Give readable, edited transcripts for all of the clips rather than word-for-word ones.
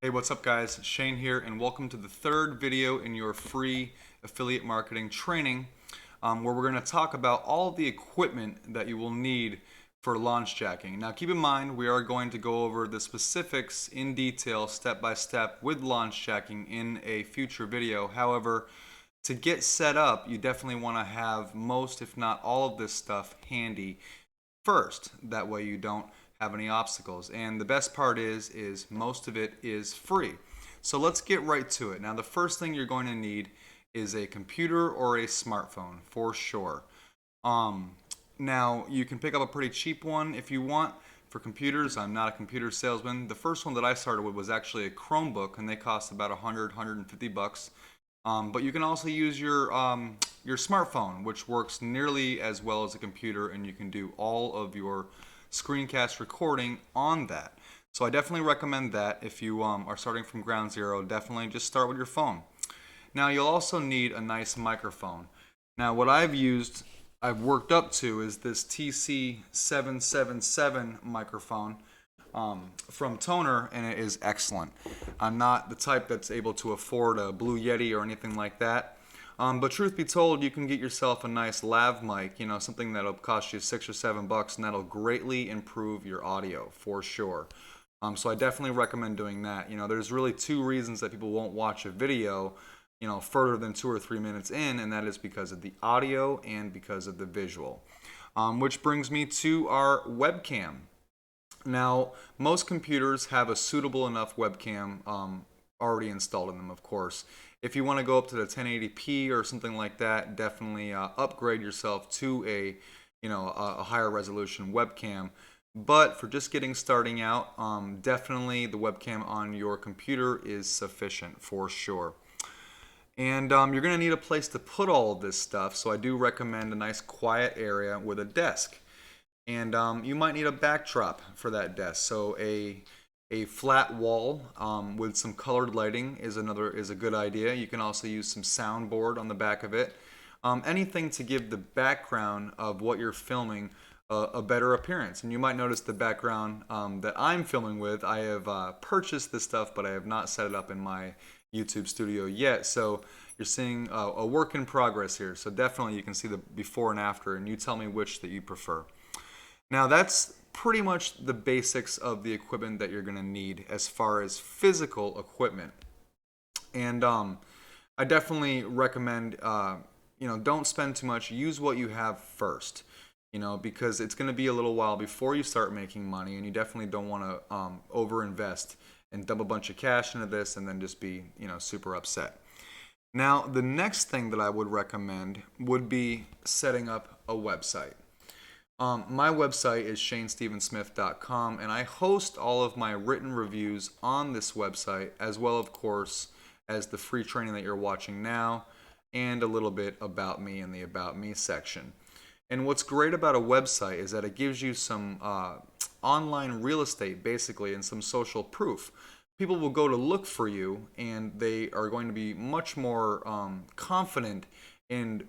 Hey, what's up guys? Shane here and welcome to the third video in your free affiliate marketing training where we're going to talk about all the equipment that you will need for launch jacking. Now keep in mind we are going to go over the specifics in detail step by step with launch jacking in a future video. However, to get set up you definitely want to have most if not all of this stuff handy first. That way you don't have any obstacles. And the best part is most of it is free. So let's get right to it. Now the first thing you're going to need is a computer or a smartphone for sure. Now you can pick up a pretty cheap one if you want. For computers, I'm not a computer salesman. The first one that I started with was actually a Chromebook, and they cost about 150 bucks. But you can also use your smartphone, which works nearly as well as a computer, and you can do all of your screencast recording on that. So I definitely recommend that if you are starting from ground zero. Definitely just start with your phone. Now you'll also need a nice microphone. Now what I've worked up to is this TC777 microphone from Tonor, and it is excellent. I'm not the type that's able to afford a Blue Yeti or anything like that. But truth be told, you can get yourself a nice lav mic, something that'll cost you $6 or $7, and that'll greatly improve your audio for sure. So I definitely recommend doing that. There's really two reasons that people won't watch a video, further than 2 or 3 minutes in, and that is because of the audio and because of the visual. Which brings me to our webcam. Now, most computers have a suitable enough webcam already installed in them, of course. If you want to go up to the 1080p or something like that, definitely upgrade yourself to a higher resolution webcam. But for just starting out, definitely the webcam on your computer is sufficient for sure. And you're going to need a place to put all of this stuff, so I do recommend a nice quiet area with a desk. And you might need a backdrop for that desk. So a flat wall with some colored lighting is a good idea. You can also use some soundboard on the back of it. Anything to give the background of what you're filming a better appearance. And you might notice the background that I'm filming with. I have purchased this stuff, but I have not set it up in my YouTube studio yet. So you're seeing a work in progress here. So definitely you can see the before and after, and you tell me which that you prefer. Now that's pretty much the basics of the equipment that you're going to need as far as physical equipment. And I definitely recommend, don't spend too much. Use what you have first, because it's going to be a little while before you start making money, and you definitely don't want to overinvest and dump a bunch of cash into this and then just be, super upset. Now, the next thing that I would recommend would be setting up a website. My website is shanestevensmith.com, and I host all of my written reviews on this website, as well, of course, as the free training that you're watching now, and a little bit about me in the About Me section. And what's great about a website is that it gives you some online real estate, basically, and some social proof. People will go to look for you, and they are going to be much more confident in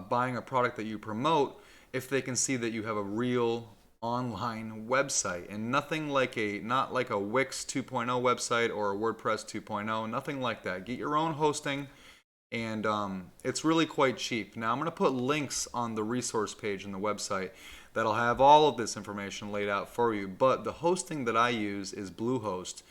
buying a product that you promote if they can see that you have a real online website, and not like a Wix 2.0 website or a WordPress 2.0, nothing like that. Get your own hosting, and it's really quite cheap. Now I'm going to put links on the resource page on the website that'll have all of this information laid out for you, but the hosting that I use is Bluehost,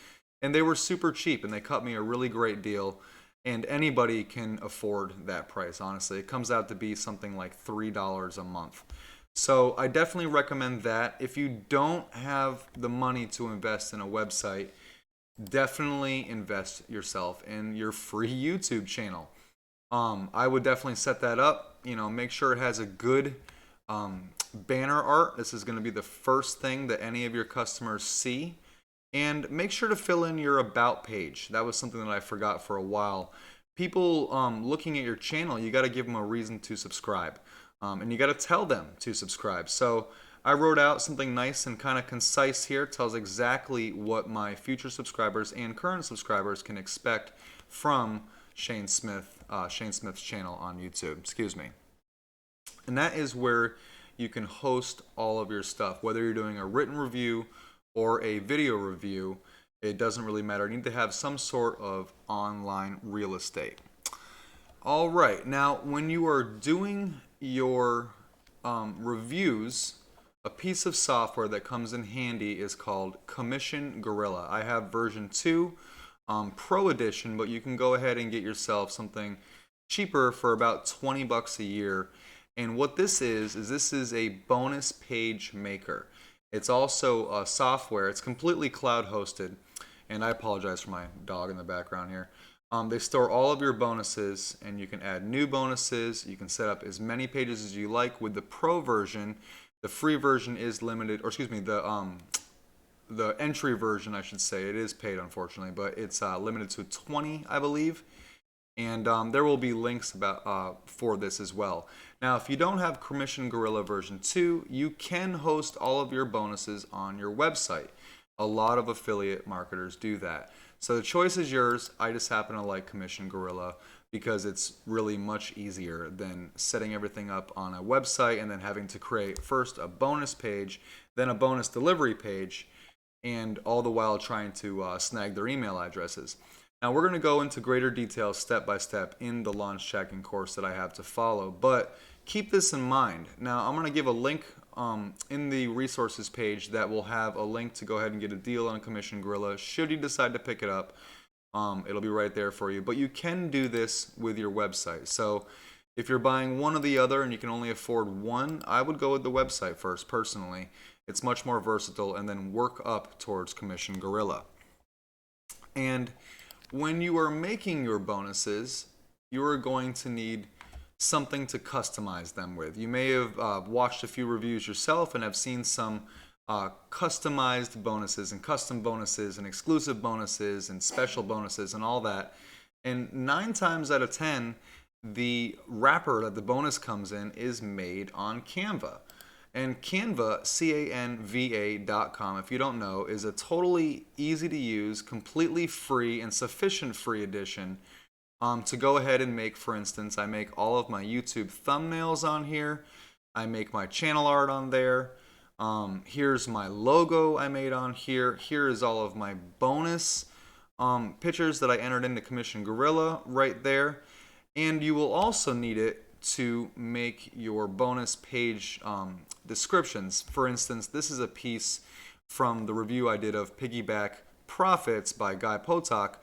and they were super cheap, and they cut me a really great deal. And anybody can afford that price, honestly. It comes out to be something like $3 a month. So I definitely recommend that. If you don't have the money to invest in a website, definitely invest yourself in your free YouTube channel. I would definitely set that up. Make sure it has a good banner art. This is going to be the first thing that any of your customers see. And make sure to fill in your About page. That was something that I forgot for a while. People looking at your channel, you got to give them a reason to subscribe. And you got to tell them to subscribe. So I wrote out something nice and kind of concise here. It tells exactly what my future subscribers and current subscribers can expect from Shane Smith's channel on YouTube. Excuse me. And that is where you can host all of your stuff, whether you're doing a written review or a video review. It doesn't really matter. You need to have some sort of online real estate. All right. Now, when you are doing your reviews, a piece of software that comes in handy is called Commission Gorilla. I have version 2, Pro Edition, but you can go ahead and get yourself something cheaper for about 20 bucks a year. And what this is this is a bonus page maker. It's also a software. It's completely cloud hosted. And I apologize for my dog in the background here. They store all of your bonuses, and you can add new bonuses. You can set up as many pages as you like with the Pro version. The free version is limited, or excuse me, the entry version, I should say. It is paid, unfortunately, but it's limited to 20, I believe. And there will be links about for this as well. Now, if you don't have Commission Gorilla version 2, you can host all of your bonuses on your website. A lot of affiliate marketers do that. So the choice is yours. I just happen to like Commission Gorilla because it's really much easier than setting everything up on a website and then having to create first a bonus page, then a bonus delivery page, and all the while trying to snag their email addresses. Now we're going to go into greater detail step by step in the launch tracking course that I have to follow, but keep this in mind. Now I'm going to give a link in the resources page that will have a link to go ahead and get a deal on Commission Gorilla should you decide to pick it up. It'll be right there for you, but you can do this with your website. So if you're buying one or the other and you can only afford one, I would go with the website first personally. It's much more versatile, and then work up towards Commission Gorilla. And when you are making your bonuses, you are going to need something to customize them with. You may have watched a few reviews yourself and have seen some customized bonuses and custom bonuses and exclusive bonuses and special bonuses and all that. And 9 times out of 10, the wrapper that the bonus comes in is made on Canva. And Canva, Canva.com, if you don't know, is a totally easy to use, completely free and sufficient free edition to go ahead and make. For instance, I make all of my YouTube thumbnails on here. I make my channel art on there. Here's my logo I made on here. Here is all of my bonus pictures that I entered into Commission Gorilla right there. And you will also need it to make your bonus page descriptions. For instance, this is a piece from the review I did of Piggyback Profits by Guy Potok,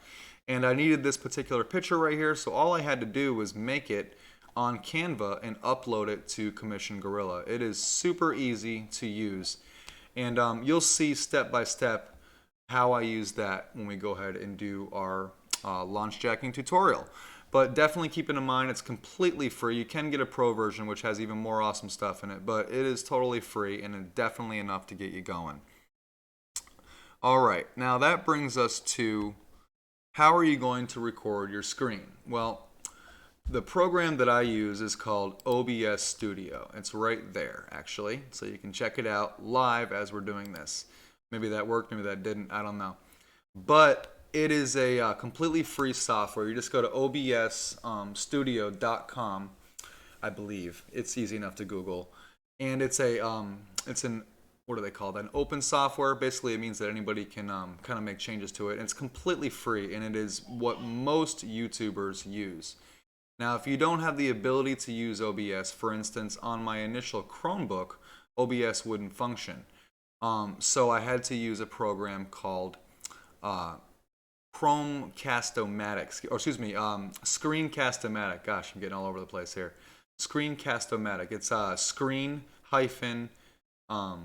and I needed this particular picture right here, so all I had to do was make it on Canva and upload it to Commission Gorilla. It is super easy to use, and you'll see step by step how I use that when we go ahead and do our launch jacking tutorial. But definitely keep it in mind, it's completely free. You can get a pro version, which has even more awesome stuff in it, but it is totally free and definitely enough to get you going. All right, now that brings us to how are you going to record your screen? Well, the program that I use is called OBS Studio. It's right there, actually, so you can check it out live as we're doing this. Maybe that worked, maybe that didn't, I don't know. But it is a completely free software. You just go to obsstudio.com, I believe. It's easy enough to Google. And it's an what do they call that? An open software. Basically, it means that anybody can kind of make changes to it. And it's completely free, and it is what most YouTubers use. Now, if you don't have the ability to use OBS, for instance, on my initial Chromebook, OBS wouldn't function. So I had to use a program called Chromecast-O-Matic, or excuse me, Screencast-O-Matic. Gosh, I'm getting all over the place here. Screencast-O-Matic. It's screen hyphen or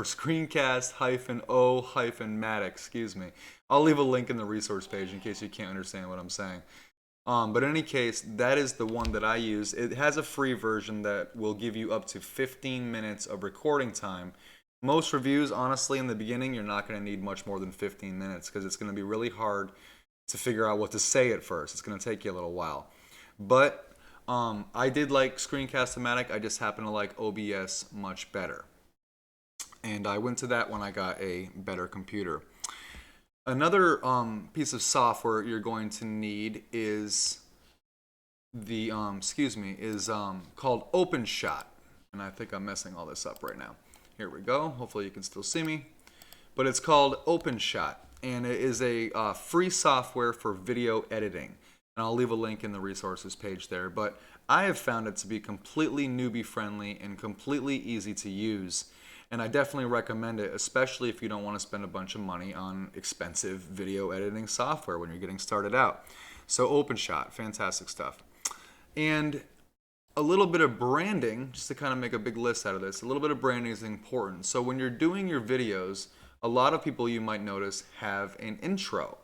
screencast-o-matic, excuse me. I'll leave a link in the resource page in case you can't understand what I'm saying. But in any case, that is the one that I use. It has a free version that will give you up to 15 minutes of recording time. Most reviews, honestly, in the beginning, you're not going to need much more than 15 minutes because it's going to be really hard to figure out what to say at first. It's going to take you a little while. But I did like Screencast-O-Matic. I just happen to like OBS much better. And I went to that when I got a better computer. Another piece of software you're going to need is the called OpenShot. And I think I'm messing all this up right now. Here we go. Hopefully you can still see me. but it's called OpenShot, and it is a free software for video editing. And I'll leave a link in the resources page there. But I have found it to be completely newbie friendly and completely easy to use. And I definitely recommend it, especially if you don't want to spend a bunch of money on expensive video editing software when you're getting started out. So OpenShot, fantastic stuff. And a little bit of branding, just to kind of make a big list out of this, a little bit of branding is important. So when you're doing your videos, a lot of people, you might notice, have an intro.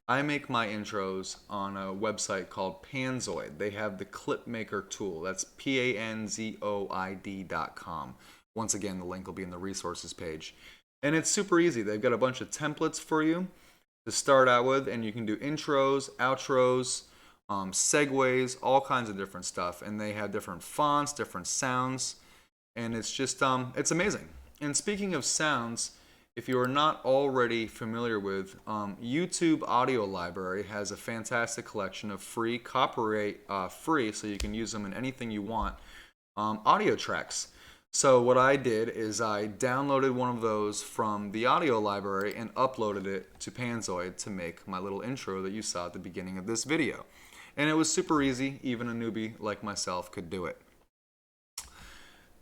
I make my intros on a website called Panzoid. They have the Clipmaker tool. That's PANZOID.com. Once again, the link will be in the resources page. And it's super easy. They've got a bunch of templates for you to start out with, and you can do intros, outros, segues, all kinds of different stuff. And they have different fonts, different sounds, and it's just, it's amazing. And speaking of sounds, if you are not already familiar with, YouTube Audio Library has a fantastic collection of free, copyright free, so you can use them in anything you want, audio tracks. So what I did is I downloaded one of those from the audio library and uploaded it to Panzoid to make my little intro that you saw at the beginning of this video. And it was super easy, even a newbie like myself could do it.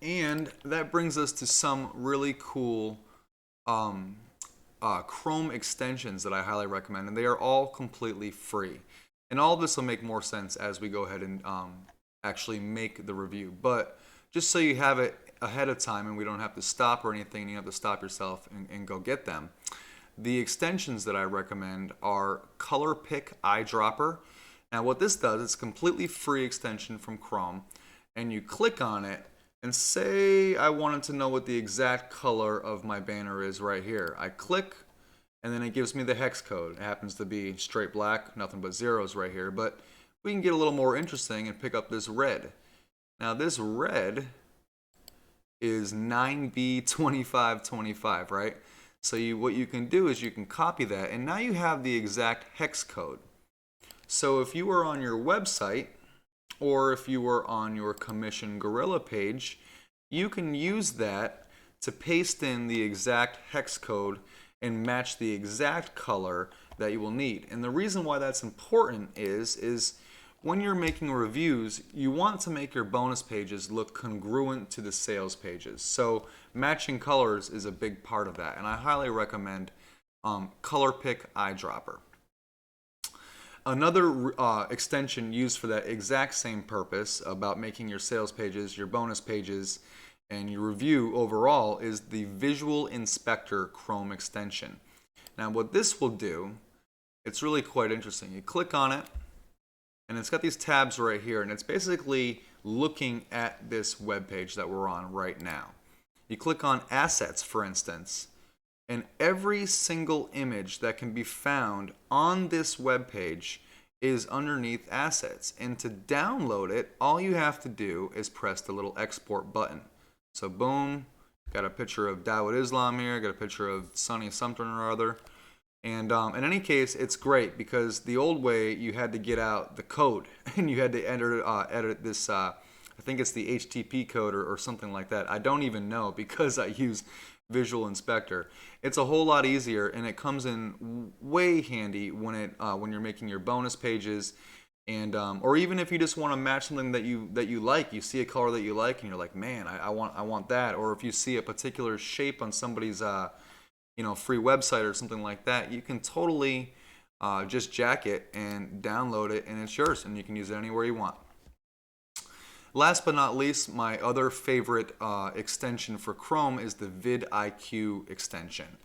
And that brings us to some really cool Chrome extensions that I highly recommend, and they are all completely free. And all of this will make more sense as we go ahead and actually make the review. But just so you have it ahead of time and we don't have to stop or anything, and you have to stop yourself and go get them. The extensions that I recommend are ColorPick Eyedropper. Now what this does, it's a completely free extension from Chrome, and you click on it, and say I wanted to know what the exact color of my banner is right here. I click, and then it gives me the hex code. It happens to be straight black, nothing but zeros right here, but we can get a little more interesting and pick up this red. Now this red is 9B2525, right? So what you can do is you can copy that, and now you have the exact hex code. So if you were on your website, or if you were on your Commission Gorilla page, you can use that to paste in the exact hex code and match the exact color that you will need. And the reason why that's important is when you're making reviews, you want to make your bonus pages look congruent to the sales pages. So matching colors is a big part of that, and I highly recommend ColorPick Eyedropper. Another extension used for that exact same purpose about making your sales pages, your bonus pages, and your review overall is the Visual Inspector Chrome extension. Now what this will do, it's really quite interesting. You click on it, and it's got these tabs right here, and it's basically looking at this web page that we're on right now. You click on Assets, for instance, and every single image that can be found on this web page is underneath Assets. And to download it, all you have to do is press the little export button. So boom, got a picture of Dawud Islam here, got a picture of Sonny something or other. And in any case, it's great because the old way you had to get out the code and you had to edit this, I think it's the HTTP code or something like that. I don't even know because I use Visual Inspector. It's a whole lot easier, and it comes in way handy when you're making your bonus pages, and or even if you just want to match something that you like. You see a color that you like, and you're like, man, I want that. Or if you see a particular shape on somebody's free website or something like that, you can totally just jack it and download it, and it's yours, and you can use it anywhere you want. Last but not least, my other favorite extension for Chrome is the vidIQ extension.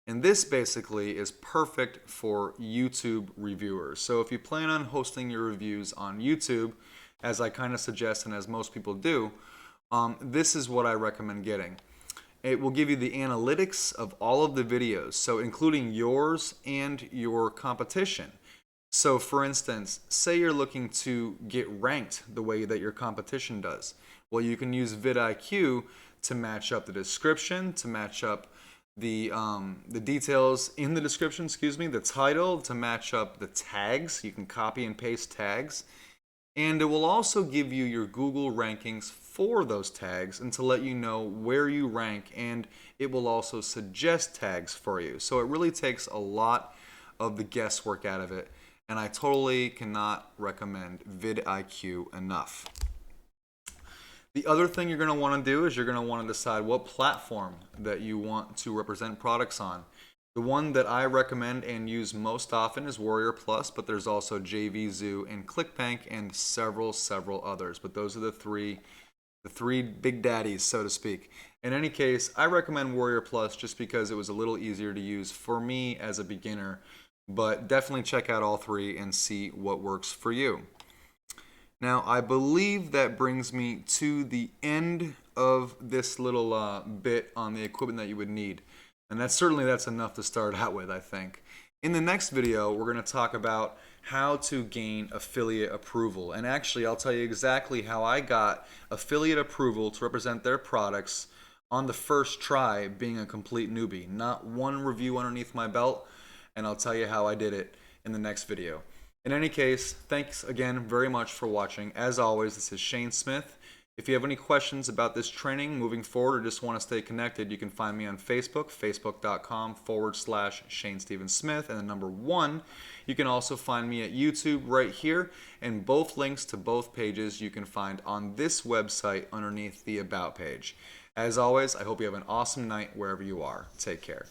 And this basically is perfect for YouTube reviewers. So if you plan on hosting your reviews on YouTube, as I kind of suggest and as most people do, this is what I recommend getting. It will give you the analytics of all of the videos, so including yours and your competition. So for instance, say you're looking to get ranked the way that your competition does. Well, you can use vidIQ to match up the description, to match up the details in the description, the title, to match up the tags. You can copy and paste tags. And it will also give you your Google rankings for those tags and to let you know where you rank, and it will also suggest tags for you. So it really takes a lot of the guesswork out of it, and I totally cannot recommend vidIQ enough. The other thing you're going to want to do is you're going to want to decide what platform that you want to represent products on. The one that I recommend and use most often is Warrior Plus, but there's also JVZoo and ClickBank and several others. But those are the three big daddies, so to speak. In any case, I recommend Warrior Plus just because it was a little easier to use for me as a beginner. But definitely check out all three and see what works for you. Now, I believe that brings me to the end of this little bit on the equipment that you would need. And that's enough to start out with, I think. In the next video, we're going to talk about how to gain affiliate approval. And actually, I'll tell you exactly how I got affiliate approval to represent their products on the first try, being a complete newbie. Not one review underneath my belt, and I'll tell you how I did it in the next video. In any case, thanks again very much for watching. As always, this is Shane Smith. If you have any questions about this training moving forward or just want to stay connected, you can find me on Facebook, facebook.com/Shane Steven Smith, and the number 1. You can also find me at YouTube right here, and both links to both pages you can find on this website underneath the About page. As always, I hope you have an awesome night wherever you are. Take care.